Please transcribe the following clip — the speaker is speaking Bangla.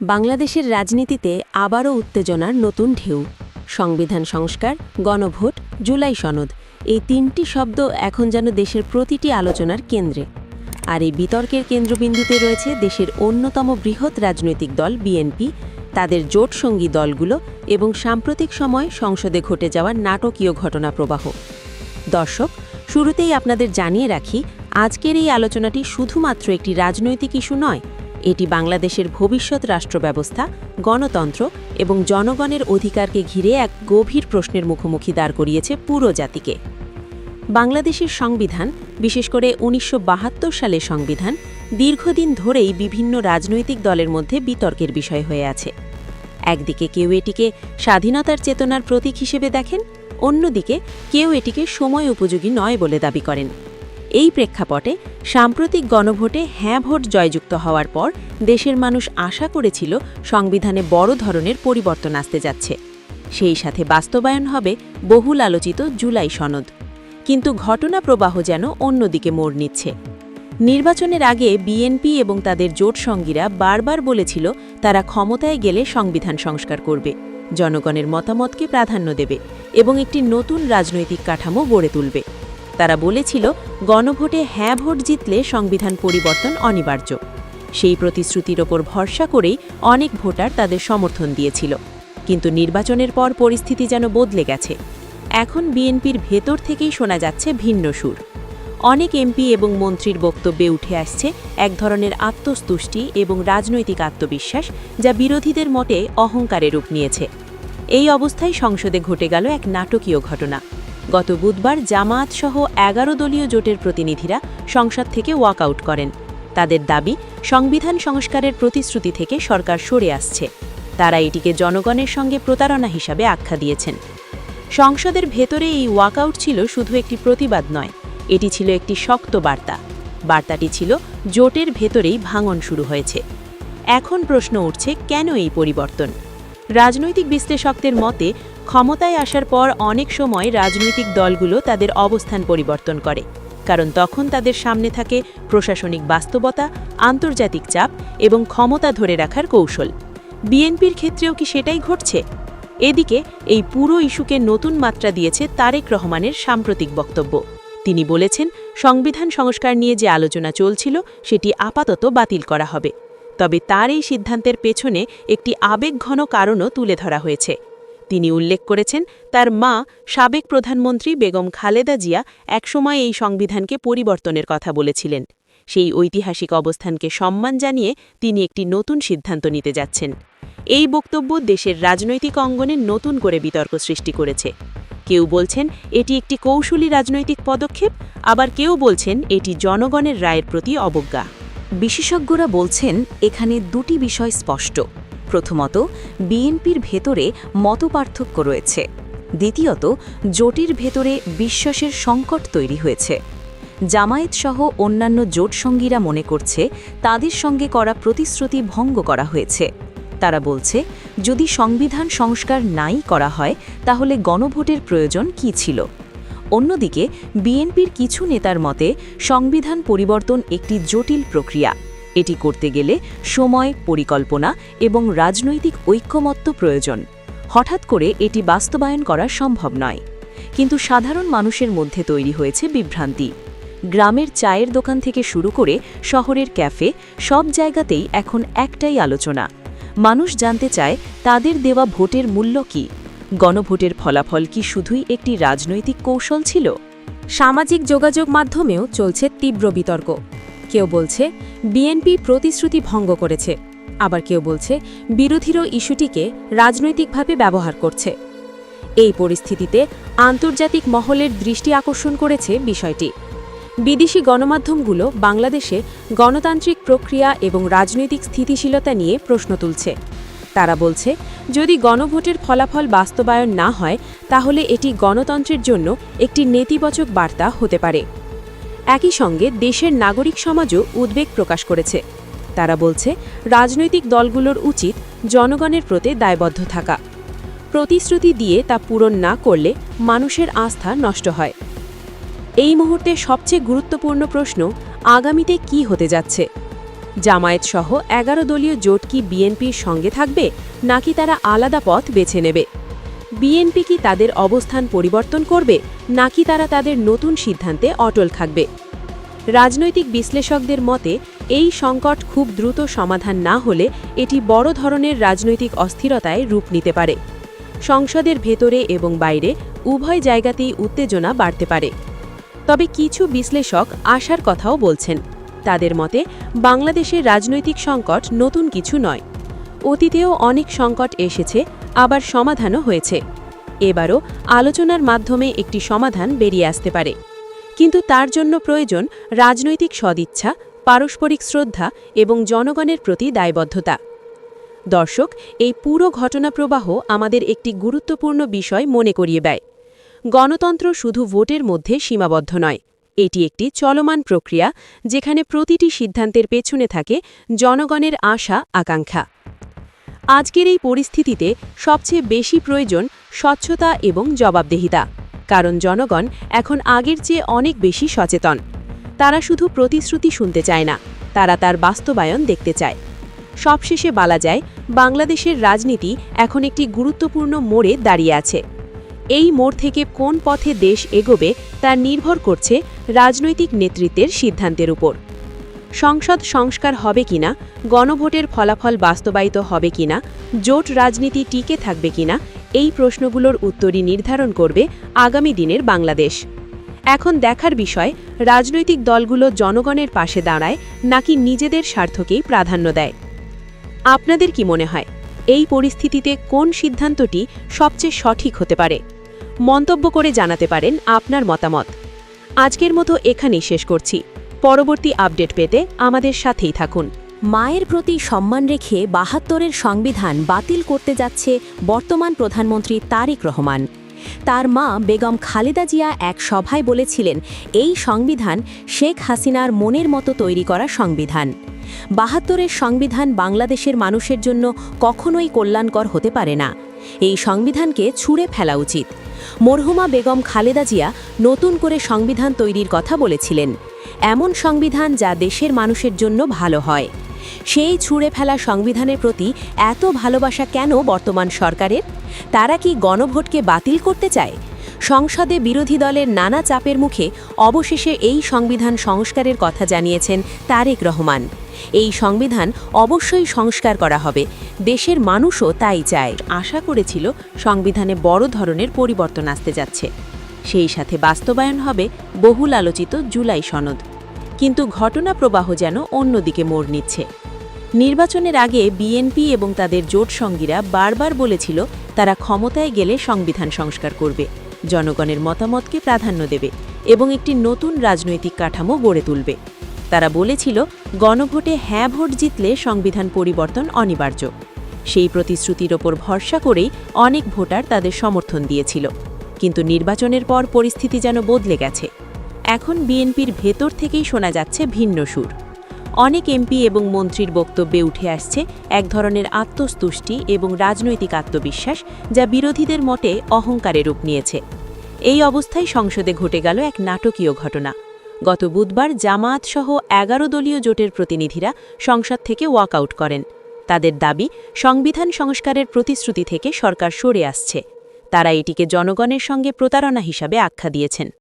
বাংলাদেশের রাজনীতিতে আবারও উত্তেজনার নতুন ঢেউ। সংবিধান সংস্কার, গণভোট, জুলাই সনদ, এই তিনটি শব্দ এখন যেন দেশের প্রতিটি আলোচনার কেন্দ্রে। আর এই বিতর্কের কেন্দ্রবিন্দুতে রয়েছে দেশের অন্যতম বৃহৎ রাজনৈতিক দল বিএনপি, তাদের জোটসঙ্গী দলগুলো এবং সাম্প্রতিক সময় সংসদে ঘটে যাওয়া নাটকীয় ঘটনা প্রবাহ। দর্শক, শুরুতেই আপনাদের জানিয়ে রাখি, আজকের এই আলোচনাটি শুধুমাত্র একটি রাজনৈতিক ইস্যু নয়, এটি বাংলাদেশের ভবিষ্যৎ রাষ্ট্রব্যবস্থা, গণতন্ত্র এবং জনগণের অধিকারকে ঘিরে এক গভীর প্রশ্নের মুখোমুখি দাঁড় করিয়েছে পুরো জাতিকে। বাংলাদেশের সংবিধান, বিশেষ করে ১৯৭২ সালের সংবিধান, দীর্ঘদিন ধরেই বিভিন্ন রাজনৈতিক দলের মধ্যে বিতর্কের বিষয় হয়ে আছে। একদিকে কেউ এটিকে স্বাধীনতার চেতনার প্রতীক হিসেবে দেখেন, অন্যদিকে কেউ এটিকে সময় উপযোগী নয় বলে দাবি করেন। এই প্রেক্ষাপটে সাম্প্রতিক গণভোটে হ্যাঁ ভোট জয়যুক্ত হওয়ার পর দেশের মানুষ আশা করেছিল সংবিধানে বড় ধরনের পরিবর্তন আসতে যাচ্ছে, সেই সাথে বাস্তবায়ন হবে বহুল আলোচিত জুলাই সনদ। কিন্তু ঘটনা প্রবাহ যেন অন্যদিকে মোড় নিচ্ছে। নির্বাচনের আগে বিএনপি এবং তাদের জোটসঙ্গীরা বারবার বলেছিল তারা ক্ষমতায় গেলে সংবিধান সংস্কার করবে, জনগণের মতামতকে প্রাধান্য দেবে এবং একটি নতুন রাজনৈতিক কাঠামো গড়ে তুলবে। তারা বলেছিল গণভোটে হ্যাঁ ভোট জিতলে সংবিধান পরিবর্তন অনিবার্য। সেই প্রতিশ্রুতির ওপর ভরসা করেই অনেক ভোটার তাদের সমর্থন দিয়েছিল। কিন্তু নির্বাচনের পর পরিস্থিতি যেন বদলে গেছে। এখন বিএনপির ভেতর থেকেই শোনা যাচ্ছে ভিন্ন সুর। অনেক এমপি এবং মন্ত্রীর বক্তব্যে উঠে আসছে এক ধরনের আত্মস্তুষ্টি এবং রাজনৈতিক আত্মবিশ্বাস, যা বিরোধীদের মতে অহংকারের রূপ নিয়েছে। এই অবস্থায় সংসদে ঘটে গেল এক নাটকীয় ঘটনা। গত বুধবার জামায়াত সহ ১১ দলীয় জোটের প্রতিনিধিরা সংসদ থেকে ওয়াকআউট করেন। তাদের দাবি, সংবিধান সংস্কারের প্রতিশ্রুতি থেকে সরকার সরে আসছে। তারা এটিকে জনগণের সঙ্গে প্রতারণা হিসাবে আখ্যা দিয়েছেন। সংসদের ভেতরে এই ওয়াকআউট ছিল শুধু একটি প্রতিবাদ নয়, এটি ছিল একটি শক্ত বার্তা। বার্তাটি ছিল জোটের ভেতরেই ভাঙন শুরু হয়েছে। এখন প্রশ্ন উঠছে, কেন এই পরিবর্তন? রাজনৈতিক বিশ্লেষকদের মতে, ক্ষমতায় আসার পর অনেক সময় রাজনৈতিক দলগুলো তাদের অবস্থান পরিবর্তন করে, কারণ তখন তাদের সামনে থাকে প্রশাসনিক বাস্তবতা, আন্তর্জাতিক চাপ এবং ক্ষমতা ধরে রাখার কৌশল। বিএনপির ক্ষেত্রেও কি সেটাই ঘটছে? এদিকে এই পুরো ইস্যুকে নতুন মাত্রা দিয়েছে তারেক রহমানের সাম্প্রতিক বক্তব্য। তিনি বলেছেন, সংবিধান সংস্কার নিয়ে যে আলোচনা চলছিল সেটি আপাতত বাতিল করা হবে। তবে তার এই সিদ্ধান্তের পেছনে একটি আবেগঘন কারণও তুলে ধরা হয়েছে। তিনি উল্লেখ করেছেন, তার মা সাবেক প্রধানমন্ত্রী বেগম খালেদা জিয়া একসময় এই সংবিধানকে পরিবর্তনের কথা বলেছিলেন। সেই ঐতিহাসিক অবস্থানকে সম্মান জানিয়ে তিনি একটি নতুন সিদ্ধান্ত নিতে যাচ্ছেন। এই বক্তব্য দেশের রাজনৈতিক অঙ্গনে নতুন করে বিতর্ক সৃষ্টি করেছে। কেউ বলছেন এটি একটি কৌশলী রাজনৈতিক পদক্ষেপ, আবার কেউ বলছেন এটি জনগণের রায়ের প্রতি অবজ্ঞা। বিশেষজ্ঞরা বলছেন এখানে দুটি বিষয় স্পষ্ট। প্রথমত, বিএনপির ভেতরে মতপার্থক্য রয়েছে। দ্বিতীয়ত, জোটের ভেতরে বিশ্বাসের সংকট তৈরি হয়েছে। জামায়াত সহ অন্যান্য জোটসঙ্গীরা মনে করছে তাদের সঙ্গে করা প্রতিশ্রুতি ভঙ্গ করা হয়েছে। তারা বলছে, যদি সংবিধান সংস্কার নাই করা হয় তাহলে গণভোটের প্রয়োজন কী ছিল? অন্যদিকে বিএনপির কিছু নেতার মতে সংবিধান পরিবর্তন একটি জটিল প্রক্রিয়া। এটি করতে গেলে সময়, পরিকল্পনা এবং রাজনৈতিক ঐক্যমত্য প্রয়োজন। হঠাৎ করে এটি বাস্তবায়ন করা সম্ভব নয়। কিন্তু সাধারণ মানুষের মধ্যে তৈরি হয়েছে বিভ্রান্তি। গ্রামের চায়ের দোকান থেকে শুরু করে শহরের ক্যাফে, সব জায়গাতেই এখন একটাই আলোচনা। মানুষ জানতে চায় তাদের দেওয়া ভোটের মূল্য কী? গণভোটের ফলাফল কি শুধুই একটি রাজনৈতিক কৌশল ছিল? সামাজিক যোগাযোগ মাধ্যমেও চলছে তীব্র বিতর্ক। কেউ বলছে বিএনপি প্রতিশ্রুতি ভঙ্গ করেছে, আবার কেউ বলছে বিরোধীরা ইস্যুটিকে রাজনৈতিকভাবে ব্যবহার করছে। এই পরিস্থিতিতে আন্তর্জাতিক মহলের দৃষ্টি আকর্ষণ করেছে বিষয়টি। বিদেশি গণমাধ্যমগুলো বাংলাদেশে গণতান্ত্রিক প্রক্রিয়া এবং রাজনৈতিক স্থিতিশীলতা নিয়ে প্রশ্ন তুলছে। তারা বলছে, যদি গণভোটের ফলাফল বাস্তবায়ন না হয় তাহলে এটি গণতন্ত্রের জন্য একটি নেতিবাচক বার্তা হতে পারে। একই সঙ্গে দেশের নাগরিক সমাজও উদ্বেগ প্রকাশ করেছে। তারা বলছে, রাজনৈতিক দলগুলোর উচিত জনগণের প্রতি দায়বদ্ধ থাকা। প্রতিশ্রুতি দিয়ে তা পূরণ না করলে মানুষের আস্থা নষ্ট হয়। এই মুহূর্তে সবচেয়ে গুরুত্বপূর্ণ প্রশ্ন, আগামীতে কি হতে যাচ্ছে? জামায়াত সহ 11 দলীয় জোট কি বিএনপির সঙ্গে থাকবে নাকি তারা আলাদা পথ বেছে নেবে? বিএনপি কি তাদের অবস্থান পরিবর্তন করবে নাকি তারা তাদের নতুন সিদ্ধান্তে অটল থাকবে? রাজনৈতিক বিশ্লেষকদের মতে এই সংকট খুব দ্রুত সমাধান না হলে এটি বড় ধরনের রাজনৈতিক অস্থিরতায় রূপ নিতে পারে। সংসদের ভেতরে এবং বাইরে উভয় জায়গাতেই উত্তেজনা বাড়তে পারে। তবে কিছু বিশ্লেষক আশার কথাও বলছেন। তাদের মতে বাংলাদেশের রাজনৈতিক সংকট নতুন কিছু নয়। অতীতেও অনেক সংকট এসেছে, আবার সমাধানও হয়েছে। এবারও আলোচনার মাধ্যমে একটি সমাধান বেরিয়ে আসতে পারে। কিন্তু তার জন্য প্রয়োজন রাজনৈতিক সদিচ্ছা, পারস্পরিক শ্রদ্ধা এবং জনগণের প্রতি দায়বদ্ধতা। দর্শক, এই পুরো ঘটনা প্রবাহ আমাদের একটি গুরুত্বপূর্ণ বিষয় মনে করিয়ে দেয়। গণতন্ত্র শুধু ভোটের মধ্যে সীমাবদ্ধ নয়। এটি একটি চলমান প্রক্রিয়া, যেখানে প্রতিটি সিদ্ধান্তের পেছনে থাকে জনগণের আশা আকাঙ্ক্ষা। আজকের এই পরিস্থিতিতে সবচেয়ে বেশি প্রয়োজন স্বচ্ছতা এবং জবাবদিহিতা, কারণ জনগণ এখন আগের চেয়ে অনেক বেশি সচেতন। তারা শুধু প্রতিশ্রুতি শুনতে চায় না, তারা তার বাস্তবায়ন দেখতে চায়। সবশেষে বলা যায়, বাংলাদেশের রাজনীতি এখন একটি গুরুত্বপূর্ণ মোড়ে দাঁড়িয়ে আছে। এই মোড় থেকে কোন পথে দেশ এগোবে তা নির্ভর করছে রাজনৈতিক নেতৃত্বের সিদ্ধান্তের উপর। সংসদ সংস্কার হবে কিনা, গণভোটের ফলাফল বাস্তবায়িত হবে কিনা, জোট রাজনীতি টিকে থাকবে কিনা, এই প্রশ্নগুলোর উত্তরই নির্ধারণ করবে আগামী দিনের বাংলাদেশ। এখন দেখার বিষয়, রাজনৈতিক দলগুলো জনগণের পাশে দাঁড়ায় নাকি নিজেদের স্বার্থকেই প্রাধান্য দেয়। আপনাদের কি মনে হয়, এই পরিস্থিতিতে কোন সিদ্ধান্তটি সবচেয়ে সঠিক হতে পারে? মন্তব্য করে জানাতে পারেন আপনার মতামত। আজকের মতো এখানেই শেষ করছি। পরবর্তী আপডেট পেতে আমাদের সাথেই থাকুন। মায়ের প্রতি সম্মান রেখে ৭২-এর সংবিধান বাতিল করতে যাচ্ছে বর্তমান প্রধানমন্ত্রী তারেক রহমান। তার মা বেগম খালেদা জিয়া এক সভায় বলেছিলেন, এই সংবিধান শেখ হাসিনার মনের মতো তৈরি করা সংবিধান। ৭২-এর সংবিধান বাংলাদেশের মানুষের জন্য কখনোই কল্যাণকর হতে পারে না। এই সংবিধানকে ছুঁড়ে ফেলা উচিত। মরহুমা বেগম খালেদা জিয়া নতুন করে সংবিধান তৈরির কথা বলেছিলেন, এমন সংবিধান যা দেশের মানুষের জন্য ভালো হয়। সেই ছুঁড়ে ফেলা সংবিধানের প্রতি এত ভালোবাসা কেন বর্তমান সরকারের? তারা কি গণভোটকে বাতিল করতে চায়? সংসদে বিরোধী দলের নানা চাপের মুখে অবশেষে এই সংবিধান সংস্কারের কথা জানিয়েছেন তারেক রহমান। এই সংবিধান অবশ্যই সংস্কার করা হবে, দেশের মানুষও তাই চায়। আশা করেছিল সংবিধানে বড় ধরনের পরিবর্তন আসতে যাচ্ছে, সেই সাথে বাস্তবায়ন হবে বহুল আলোচিত জুলাই সনদ। কিন্তু ঘটনা প্রবাহ যেন অন্যদিকে মোড় নিচ্ছে। নির্বাচনের আগে বিএনপি এবং তাদের জোট সঙ্গীরা বারবার বলেছিল তারা ক্ষমতায় গেলে সংবিধান সংস্কার করবে, জনগণের মতামতকে প্রাধান্য দেবে এবং একটি নতুন রাজনৈতিক কাঠামো গড়ে তুলবে। তারা বলেছিল গণভোটে হ্যাঁ ভোট জিতলে সংবিধান পরিবর্তন অনিবার্য। সেই প্রতিশ্রুতির ওপর ভরসা করেই অনেক ভোটার তাদের সমর্থন দিয়েছিল। কিন্তু নির্বাচনের পর পরিস্থিতি যেন বদলে গেছে। এখন বিএনপির ভেতর থেকেই শোনা যাচ্ছে ভিন্ন সুর। অনেক এমপি এবং মন্ত্রীর বক্তব্যে উঠে আসছে এক ধরনের আত্মস্তুষ্টি এবং রাজনৈতিক আত্মবিশ্বাস, যা বিরোধীদের মতে অহংকারের রূপ নিয়েছে। এই অবস্থায় সংসদে ঘটে গেল এক নাটকীয় ঘটনা। গত বুধবার জামায়াত সহ 11 দলীয় জোটের প্রতিনিধিরা সংসদ থেকে ওয়াকআউট করেন। তাদের দাবি, সংবিধান সংস্কারের প্রতিশ্রুতি থেকে সরকার সরে আসছে। তারা এটিকে জনগণের সঙ্গে প্রতারণা হিসাবে আখ্যা দিয়েছেন।